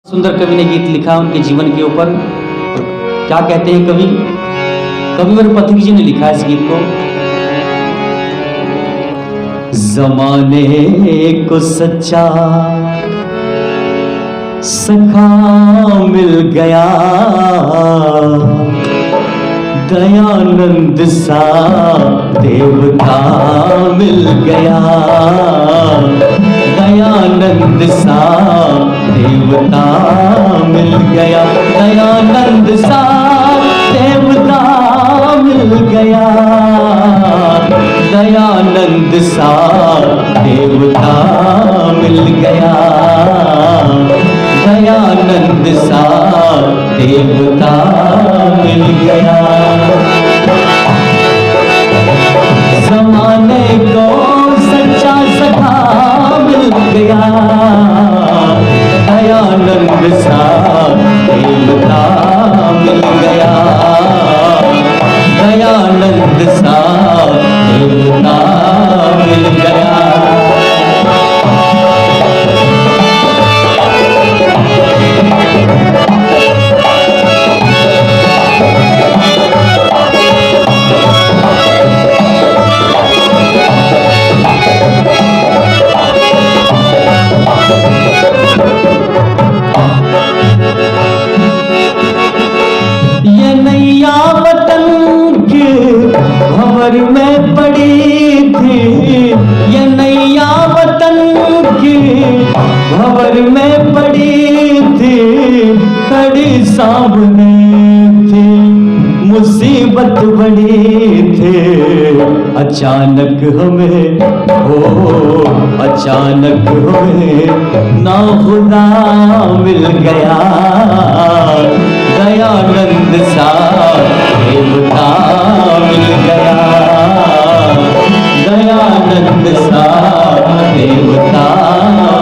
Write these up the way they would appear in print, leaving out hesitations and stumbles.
सुंदर कवि ने गीत लिखा उनके जीवन के ऊपर। क्या कहते हैं कवि? कविवर पथिक जी ने लिखा इस गीत को। जमाने को सच्चा सखा मिल गया, दयानंद सा देवता मिल गया, दयानंद सा देवता मिल गया, दयानंद सा देवता मिल गया, दयानंद सा देवता मिल गया, दयानंद सा देवता मिल गया। जमाने को सच्चा सखा मिल गया, दयानंद सा देवता मिल गया, दयानंद सा देवता मिल गया। ये नैया वतन के भंवर में पड़ी थी, ये नैया वतन के भंवर में पड़ी थी, खड़ी सामने थी मुसीबत बड़ी थी, अचानक हमें अचानक हमें ना खुदा मिल गया, दयानंद सा देवता मिल गया, दयानंद सा देवता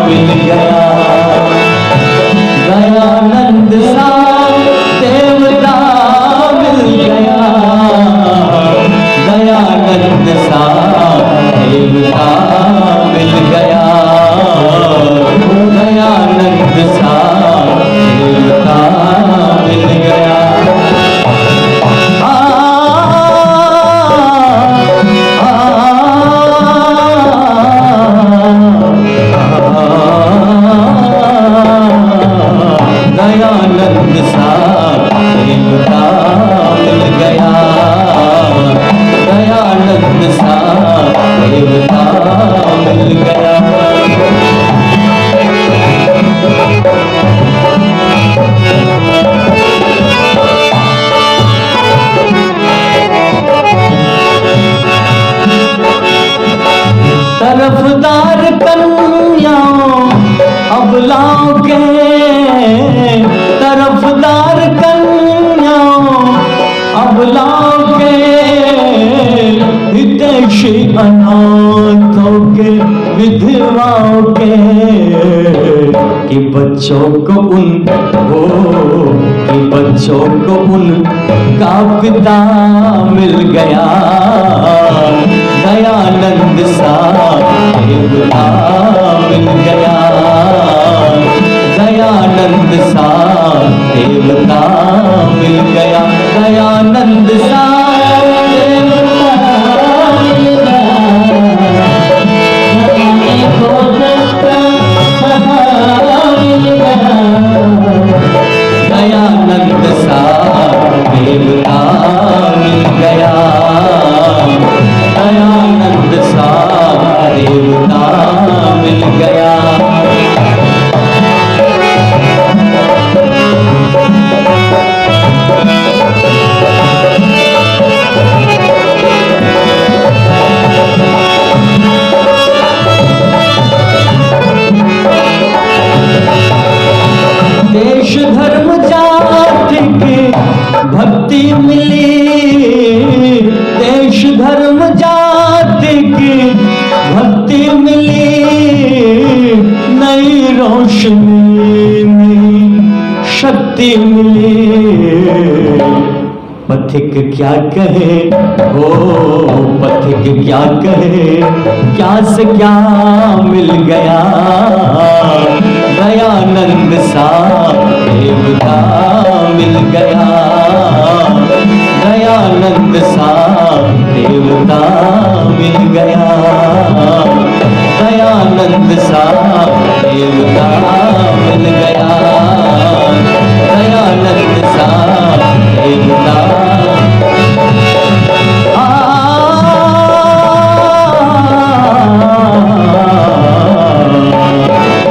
मिल गया, दयानंद सा देवता मिल गया, दयानंद सा देवता मिल गया, दयानंद सा देवता मिल गया। दयानंद सा देवता मिल गया, दयानंद सा देवता मिल गया। तरफदार कन्याओं अबलाओं के, तरफदार कन्याओं अबलाओं के, हितैषी अनाथों के विधवाओं के, कि बच्चों को उनका पिता मिल गया, दयानंद सा देवता मिल गया, दयानंद सा देवता मिल गया, दयानंद सा देवता मिल गया, दयानंद सा देवता मिल गया, दयानंद सा देवता मिल गया। देश धर्म जाति की भक्ति मिली, देश धर्म जाति की भक्ति मिली, नई रोशनी नई शक्ति मिली। पथिक क्या कहे पथिक क्या कहे, क्या से क्या मिल गया, दयानंद सा देवता मिल गया, दयानंद सा देवता मिल गया, दयानंद सा देवता मिल गया, दयानंद सा देवता।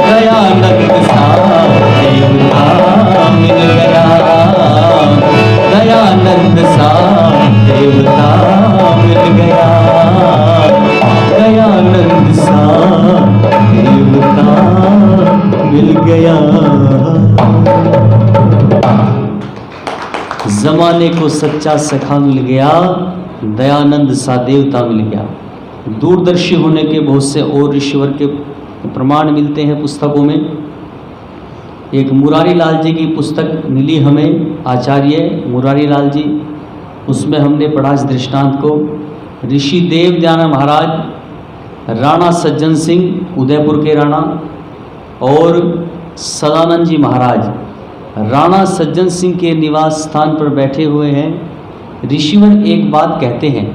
दयानंद सा देवता मिल गया, दयानंद सा देवता मिल गया, दयानंद सा देवता मिल गया। जमाने को सच्चा सखा मिल गया, दयानंद सा देवता मिल गया। दूरदर्शी होने के बहुत से और ईश्वर के प्रमाण मिलते हैं पुस्तकों में। एक मुरारी लाल जी की पुस्तक मिली हमें, आचार्य मुरारी लाल जी, उसमें हमने पढ़ा इस दृष्टांत को। ऋषि देव दयानंद महाराज, राणा सज्जन सिंह उदयपुर के राणा, और सदानंद जी महाराज राणा सज्जन सिंह के निवास स्थान पर बैठे हुए हैं। ऋषिवर एक बात कहते हैं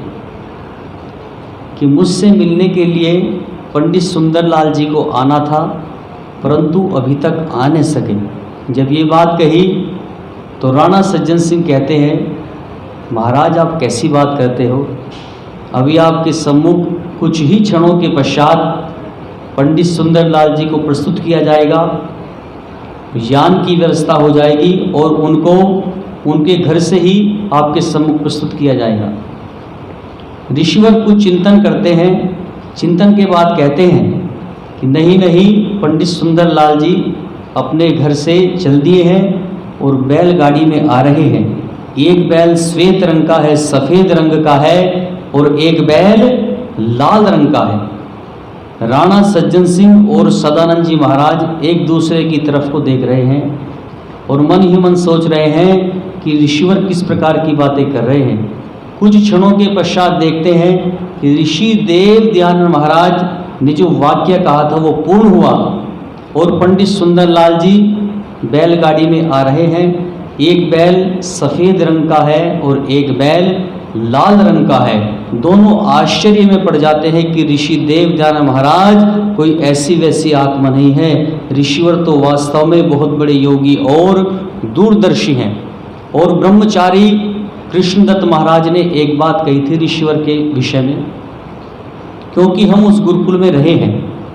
कि मुझसे मिलने के लिए पंडित सुंदरलाल जी को आना था, परंतु अभी तक आ नहीं सके। जब ये बात कही तो राणा सज्जन सिंह कहते हैं, महाराज आप कैसी बात करते हो, अभी आपके सम्मुख कुछ ही क्षणों के पश्चात पंडित सुंदरलाल जी को प्रस्तुत किया जाएगा, यान की व्यवस्था हो जाएगी और उनको उनके घर से ही आपके सम्मुख प्रस्तुत किया जाएगा। ऋषिवर कुछ चिंतन करते हैं, चिंतन के बाद कहते हैं कि नहीं नहीं, पंडित सुंदरलाल जी अपने घर से चल दिए हैं और बैलगाड़ी में आ रहे हैं। एक बैल श्वेत रंग का है, सफ़ेद रंग का है, और एक बैल लाल रंग का है। राणा सज्जन सिंह और सदानंद जी महाराज एक दूसरे की तरफ को देख रहे हैं और मन ही मन सोच रहे हैं कि ऋषिवर किस प्रकार की बातें कर रहे हैं। कुछ क्षणों के पश्चात देखते हैं कि ऋषि देव दयानंद महाराज ने जो वाक्य कहा था वो पूर्ण हुआ और पंडित सुंदरलाल जी बैलगाड़ी में आ रहे हैं। एक बैल सफ़ेद रंग का है और एक बैल लाल रंग का है। दोनों आश्चर्य में पड़ जाते हैं कि ऋषि देव दयानंद महाराज कोई ऐसी वैसी आत्मा नहीं है, ऋषिवर तो वास्तव में बहुत बड़े योगी और दूरदर्शी हैं। और ब्रह्मचारी कृष्णदत्त महाराज ने एक बात कही थी ऋषिवर के विषय में, क्योंकि हम उस गुरुकुल में रहे हैं,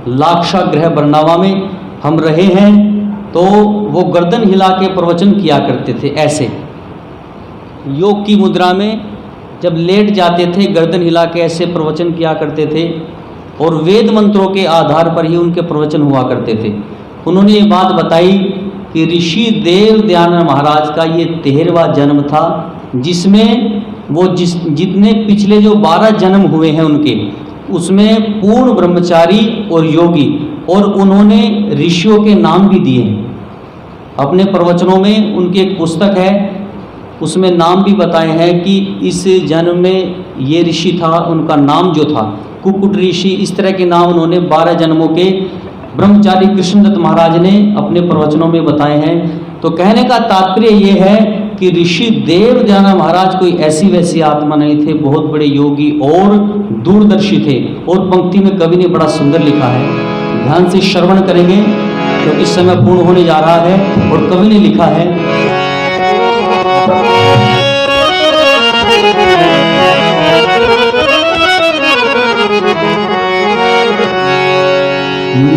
लाक्षागृह बरनावा में हम रहे हैं, तो वो गर्दन हिला के प्रवचन किया करते थे। ऐसे योग की मुद्रा में जब लेट जाते थे, गर्दन हिला के ऐसे प्रवचन किया करते थे और वेद मंत्रों के आधार पर ही उनके प्रवचन हुआ करते थे। उन्होंने ये बात बताई कि ऋषि देव दयानंद महाराज का ये 13वां जन्म था, जिसमें वो जितने पिछले जो 12 जन्म हुए हैं उनके, उसमें पूर्ण ब्रह्मचारी और योगी, और उन्होंने ऋषियों के नाम भी दिए हैं अपने प्रवचनों में। उनकी एक पुस्तक है, उसमें नाम भी बताए हैं कि इस जन्म में ये ऋषि था, उनका नाम जो था कुकुट ऋषि, इस तरह के नाम उन्होंने 12 जन्मों के ब्रह्मचारी कृष्णदत्त महाराज ने अपने प्रवचनों में बताए हैं। तो कहने का तात्पर्य ये है कि ऋषि देव दयानंद महाराज कोई ऐसी वैसी आत्मा नहीं थे, बहुत बड़े योगी और दूरदर्शी थे। और पंक्ति में कवि ने बड़ा सुंदर लिखा है, ध्यान से श्रवण करेंगे क्योंकि समय पूर्ण होने जा रहा है। और कवि ने लिखा है,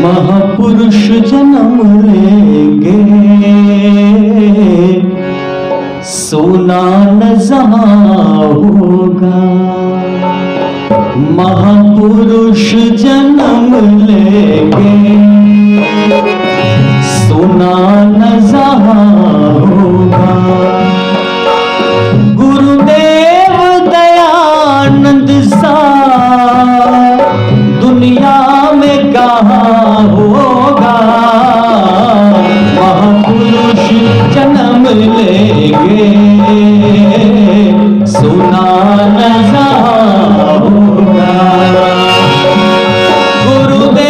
महापुरुष जन्म लेंगे सोना न जहां होगा, महापुरुष जन्म लेंगे सोना न जहां होगा। गुरुदेव दयानंद सा दुनिया में कहाँ होगा, महापुरुष जन्म लेंगे सोना न जहां होगा। गुरुदेव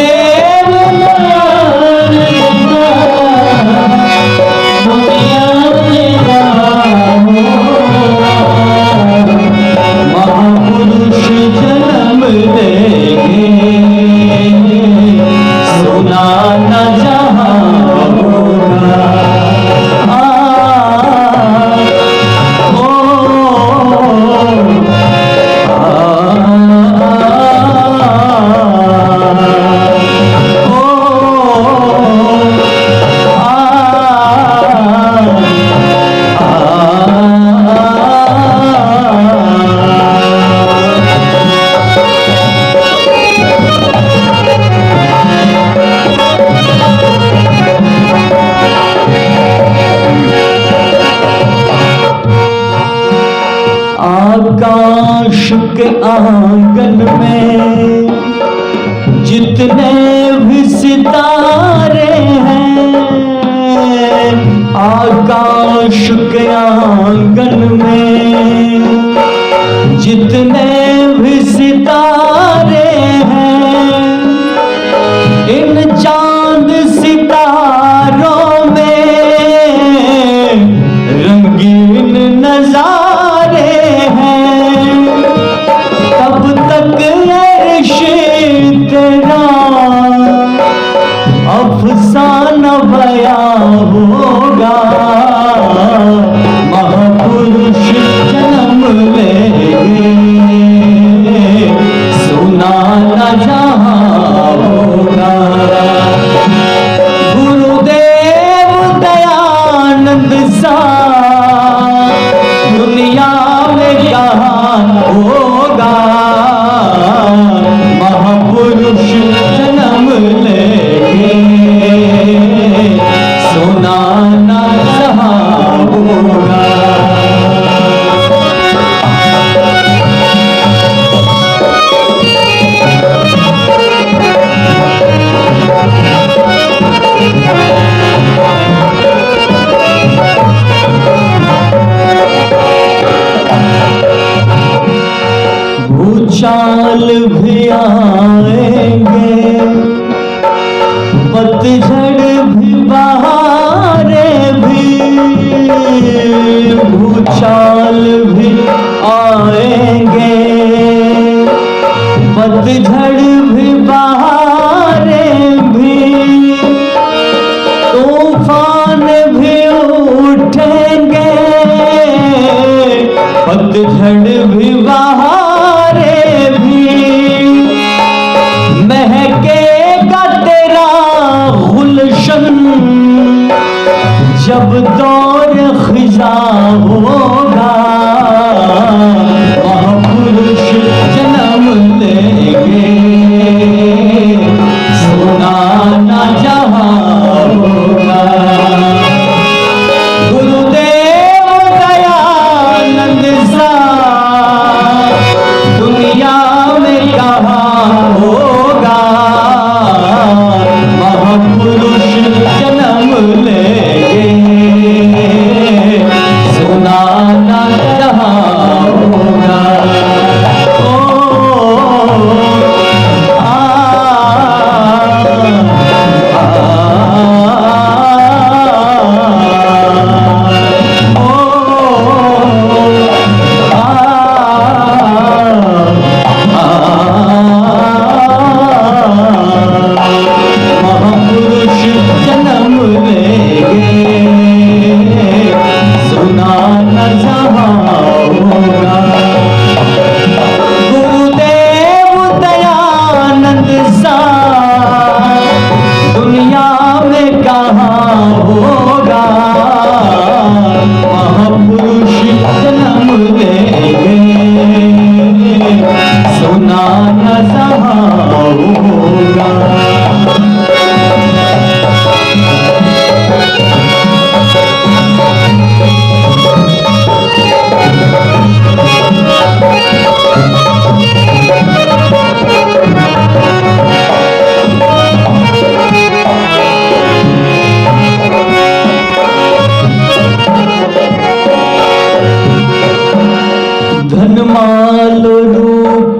सितारे हैं आकाश के आंगन में, जितने भी सितारे हैं इन चांद सितारों में रंगीन नजारे हैं। कब तक अर्श तेरा अफसाना बयां होगा, महापुरुष जन्म लेंगे सुना न जहां होगा। गुरुदेव दयानंद सा दुनिया में कहाँ होगा, महापुरुष जन्म लेंगे सुना न जहां होगा। भूचाल भी आएंगे, पतझड़ भी बहारें भी, भूचाल भी आएंगे, पतझड़ भी बहारें भी, तूफान भी उठेंगे, पतझड़ भी बहारें भी, महकेगा तेरा गुलशन जब दौर खिजा होगा, महापुरुष जन्म लेंगे सुना न जहां होगा। गुरुदेव दयानंद सा दुनिया में कहाँ होगा, महापुरुष जन्म लेंगे सुना न जहां होगा। महापुरुष जन्म लेंगे सुना न जहां होगा। गुरुदेव दयानंद सा दुनिया में कहाँ होगा, महापुरुष जन्म लेंगे सुना न जहां होगा। धनमाल रूप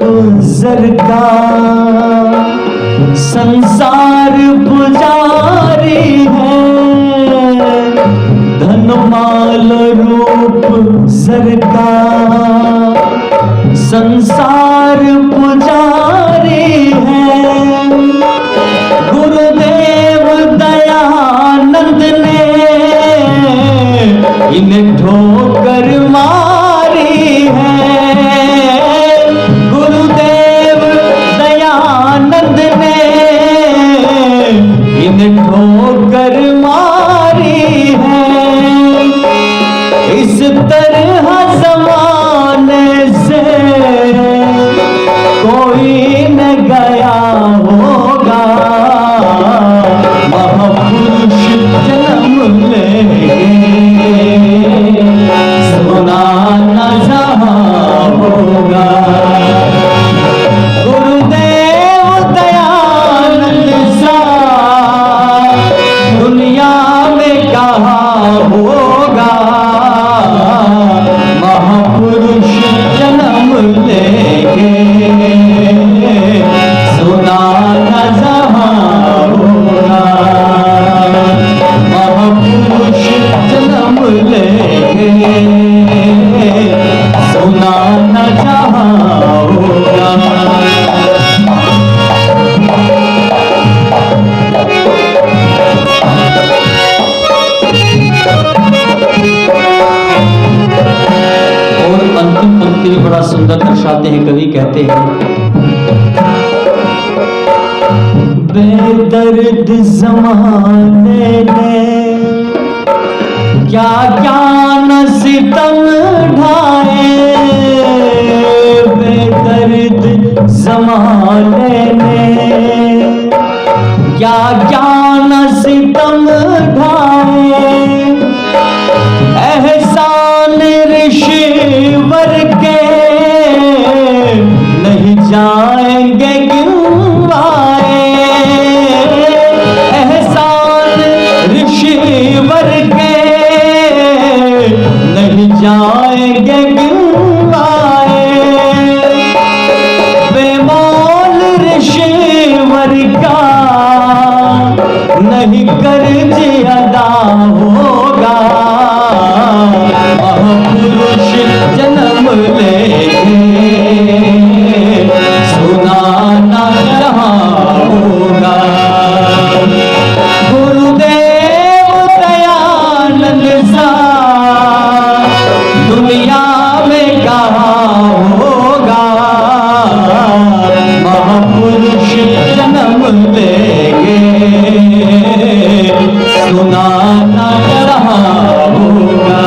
जर का संसार पुजारी है, धनमाल रूप जर का संसार पुजारी है। गुरुदेव दयानंद ने इन्हें ठोकर मारी है, गुरुदेव दयानंद ने इन्हें दर्शाते हैं कवि, कहते हैं बेदर्द ज़माने ने क्या क्या न सितम ढाए, बेदर्द ज़माने ने क्या क्या न सितम ढाए, एहसान ऋषिवर के नहीं जाएंगे गिनवाए, एहसान ऋषिवर के नहीं जाएंगे गिनवाए, बेमोल ऋषिवर का नहीं कर्ज अदा होगा, महापुरुष जन्म लेंगे सुना न रहा होगा। गुरुदेव दयानंद सा दुनिया में कहाँ होगा, महापुरुष जन्म लेंगे सुना न रहा होगा।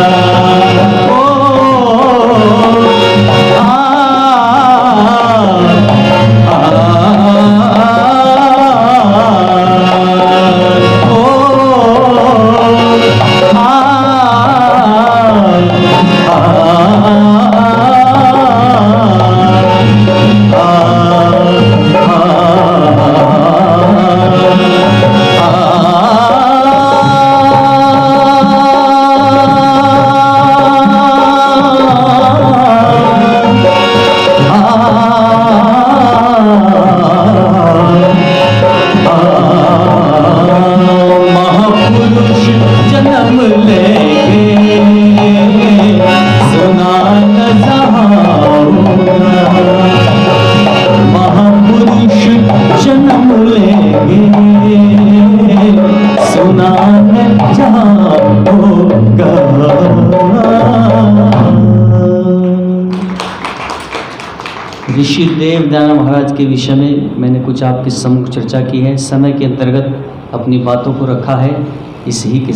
महापुरुष जन्म लेंगे सुना न रहा होगा, महापुरुष जन्म लेंगे सुना न रहा होगा। ऋषि देव दयानंद महाराज के विषय में मैंने कुछ आपके सम्मुख चर्चा की है। समय के अंतर्गत अपनी बातों को रखा है। इसी के